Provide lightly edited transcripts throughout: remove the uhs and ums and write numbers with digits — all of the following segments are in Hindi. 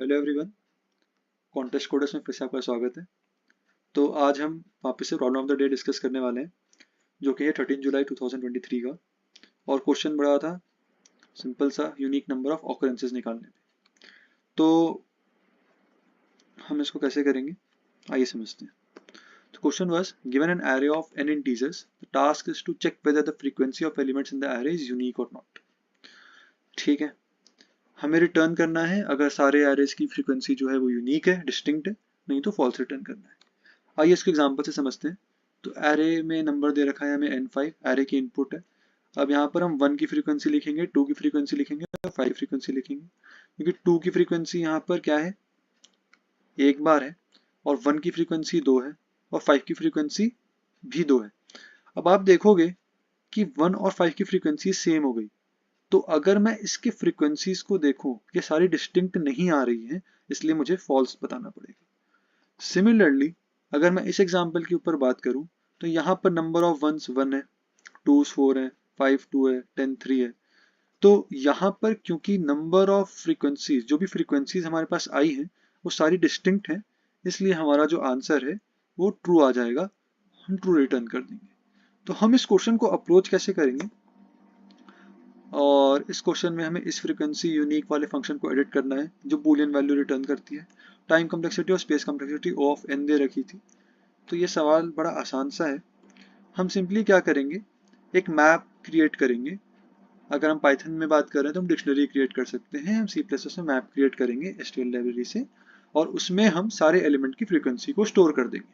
हेलो एवरीवन, कॉन्टेस्ट कोडर्स में फिर से आपका स्वागत है। तो आज हम वापस से problem of the day discuss करने वाले हैं, जो कि है 13 जुलाई 2023 का। और क्वेश्चन बड़ा था सिंपल सा, यूनिक नंबर ऑफ ऑकरेंसेस निकालने पे। तो हम इसको कैसे करेंगे, आइए समझते हैं। तो question was given an array of n integers, the task is to check whether the frequency of elements in the array is unique और नॉट। ठीक है, हमें रिटर्न करना है अगर सारे एरेज की फ्रीक्वेंसी जो है वो यूनिक है, डिस्टिंक्ट है, नहीं तो फॉल्स रिटर्न करना है। आइए इसको एग्जांपल से समझते हैं। तो एरे में नंबर दे रखा है हमें n5, एरे की इनपुट है। अब यहाँ पर हम 1 की फ्रीक्वेंसी लिखेंगे, 2 की फ्रीक्वेंसी लिखेंगे और 5 फ्रीक्वेंसी लिखेंगे, क्योंकि 2 की फ्रीक्वेंसी यहाँ पर क्या है, एक बार है, और 1 की फ्रीक्वेंसी 2 है, और 5 की फ्रीक्वेंसी भी 2 है। अब आप देखोगे कि 1 और 5 की फ्रीक्वेंसी सेम हो गई, तो अगर मैं इसके फ्रीक्वेंसीज को देखूं, ये सारी डिस्टिंक्ट नहीं आ रही हैं, इसलिए मुझे फॉल्स बताना पड़ेगा। सिमिलरली अगर मैं इस एग्जाम्पल के ऊपर बात करूं, तो यहाँ पर नंबर ऑफ वंस 1 है, 2s 4 है, 5 2 है, 10 3 है। तो यहाँ पर क्योंकि नंबर ऑफ फ्रीक्वेंसीज, जो भी फ्रीक्वेंसीज हमारे पास आई हैं, वो सारी डिस्टिंक्ट हैं, इसलिए हमारा जो आंसर है वो ट्रू आ जाएगा। हम ट्रू रिटर्न कर देंगे। तो हम इस क्वेश्चन को अप्रोच कैसे करेंगे, और इस क्वेश्चन में हमें इस फ्रीक्वेंसी यूनिक वाले फंक्शन को एडिट करना है जो बूलियन वैल्यू रिटर्न करती है। टाइम कम्प्लेक्सिटी और space complexity O of n दे रखी थी। तो ये सवाल बड़ा आसान सा है। हम सिंपली क्या करेंगे, एक मैप क्रिएट करेंगे। अगर हम पाइथन में बात करें तो हम डिक्शनरी क्रिएट कर सकते हैं, हम C++ में मैप क्रिएट करेंगे STL लाइब्रेरी से, और उसमें हम सारे एलिमेंट की फ्रीक्वेंसी को स्टोर कर देंगे।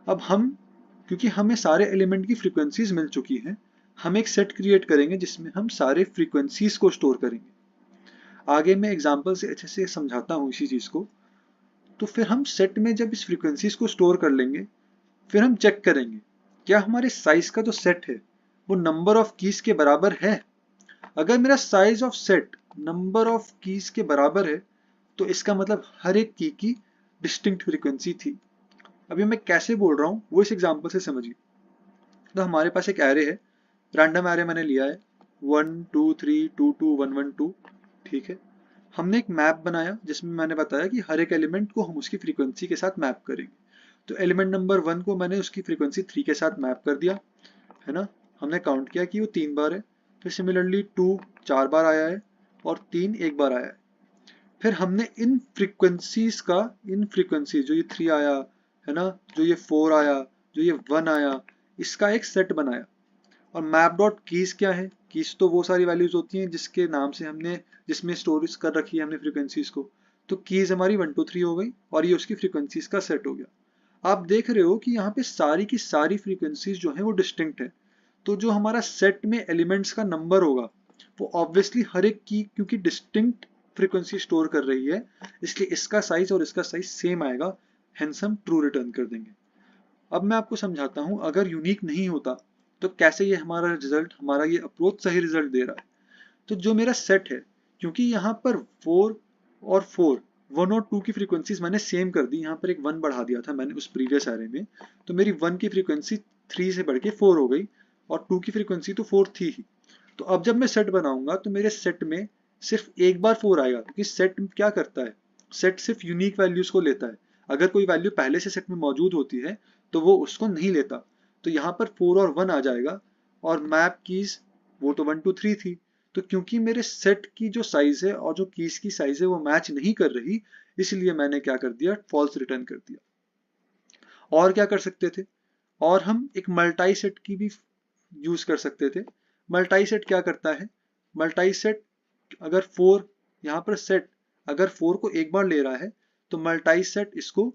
अब हम, क्योंकि हमें सारे एलिमेंट की फ्रीक्वेंसीज मिल चुकी हैं, हम एक सेट क्रिएट करेंगे जिसमें हम सारे फ्रीक्वेंसीज को स्टोर करेंगे। आगे मैं एग्जांपल से अच्छे से समझाता हूँ इसी चीज़ को। तो फिर हम सेट में जब इस फ्रीक्वेंसीज को स्टोर कर लेंगे, फिर हम चेक करेंगे क्या हमारे साइज का जो सेट है वो नंबर ऑफ कीज के बराबर है। अगर मेरा size of set number of keys के बराबर है, तो इसका मतलब हर एक की डिस्टिंक्ट फ्रीक्वेंसी थी। अभी मैं कैसे बोल रहा हूँ वो इस एग्जांपल से समझिए। तो हमारे पास एक एरे है, रैंडम एरे मैंने लिया है 1 2 3 2 2 1 1 2। ठीक है, हमने एक मैप बनाया जिसमें मैंने बताया कि हर एक एलिमेंट को हम उसकी फ्रीक्वेंसी के साथ मैप करेंगे। तो एलिमेंट नंबर 1 को मैंने उसकी फ्रीक्वेंसी 3 के साथ मैप कर दिया है ना। हमने काउंट किया कि वो 3 बार है। फिर सिमिलरली 2 4 बार आया है और 3 एक बार आया है। फिर हमने इन फ्रीक्वेंसीज का, इन फ्रीक्वेंसी जो ये 3 आया है ना, जो ये 4 आया, जो ये 1 आया, इसका एक सेट बनाया। और मैप डॉट कीज क्या है, कीज तो वो सारी वैल्यूज होती हैं जिसके नाम से हमने, जिसमें स्टोरेज कर रखी है हमने फ्रीक्वेंसीज को। तो कीज हमारी 1 2 3 हो गई और ये उसकी फ्रीक्वेंसीज का सेट हो गया। आप देख रहे हो कि यहाँ पे सारी की सारी फ्रीक्वेंसीज जो है वो डिस्टिंक्ट है। तो जो हमारा सेट में एलिमेंट्स का नंबर होगा वो ऑब्वियसली हर एक की, क्योंकि डिस्टिंक्ट फ्रीक्वेंसी स्टोर कर रही है, इसलिए इसका साइज और इसका साइज सेम आएगा। हेंस हम ट्रू रिटर्न कर देंगे। अब मैं आपको समझाता हूं, अगर यूनिक नहीं होता तो कैसे ये हमारा रिजल्ट, हमारा ये अप्रोच सही रिजल्ट दे रहा है। तो जो मेरा सेट है, क्योंकि यहाँ पर 4 और 4, 1 और 2 की फ्रीक्वेंसीज मैंने सेम कर दी, यहाँ पर एक 1 बढ़ा दिया था मैंने उस प्रीवियस एरे में, तो मेरी 1 की फ्रीक्वेंसी 3 से बढ़ के 4 हो गई, और 2 की फ्रीक्वेंसी तो 4 थी ही। तो अब जब मैं सेट बनाऊंगा तो मेरे सेट में सिर्फ एक बार 4 आएगा, क्योंकि सेट क्या करता है, सेट सिर्फ यूनिक वैल्यूज को लेता है। अगर कोई वैल्यू पहले से सेट में मौजूद होती है तो वो उसको नहीं लेता। तो यहाँ पर 4 और 1 आ जाएगा, और मैप कीज वो तो 1 2 3 थी। तो क्योंकि मेरे सेट की जो साइज है और जो कीज की साइज है वो मैच नहीं कर रही, इसलिए मैंने क्या कर दिया, फॉल्स रिटर्न कर दिया। और क्या कर सकते थे, और हम एक मल्टाई सेट की भी यूज कर सकते थे। मल्टाई सेट क्या करता है, मल्टाई सेट अगर 4, यहाँ पर सेट अगर 4 को एक बार ले रहा है, तो मल्टाई सेट इसको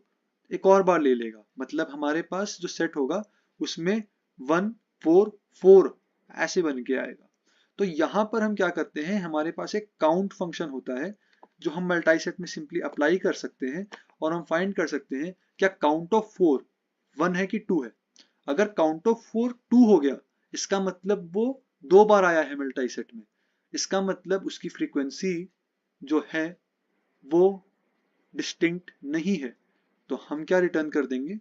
एक और बार ले लेगा। मतलब हमारे पास जो सेट होगा उसमें 1 4 4 ऐसे बन के आएगा। तो यहाँ पर हम क्या करते हैं, हमारे पास एक काउंट फंक्शन होता है जो हम मल्टाई सेट में सिंपली अप्लाई कर सकते हैं, और हम फाइंड कर सकते हैं क्या काउंट ऑफ 4 1 है कि 2 है। अगर काउंट ऑफ 4 2 हो गया, इसका मतलब वो 2 बार आया है मल्टाई सेट में। इसका मतलब उसकी फ्रीक्वेंसी जो है वो डिस्टिंक्ट नहीं है। तो हम क्या रिटर्न कर देंगे,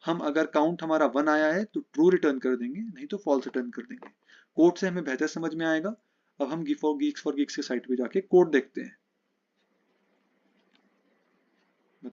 हम अगर काउंट हमारा 1 आया है तो ट्रू रिटर्न कर देंगे, नहीं तो फॉल्स रिटर्न कर देंगे। कोड से हमें बेहतर समझ में आएगा। अब हम गीक्स फॉर गीक्स के साइट पे जाके कोड देखते हैं।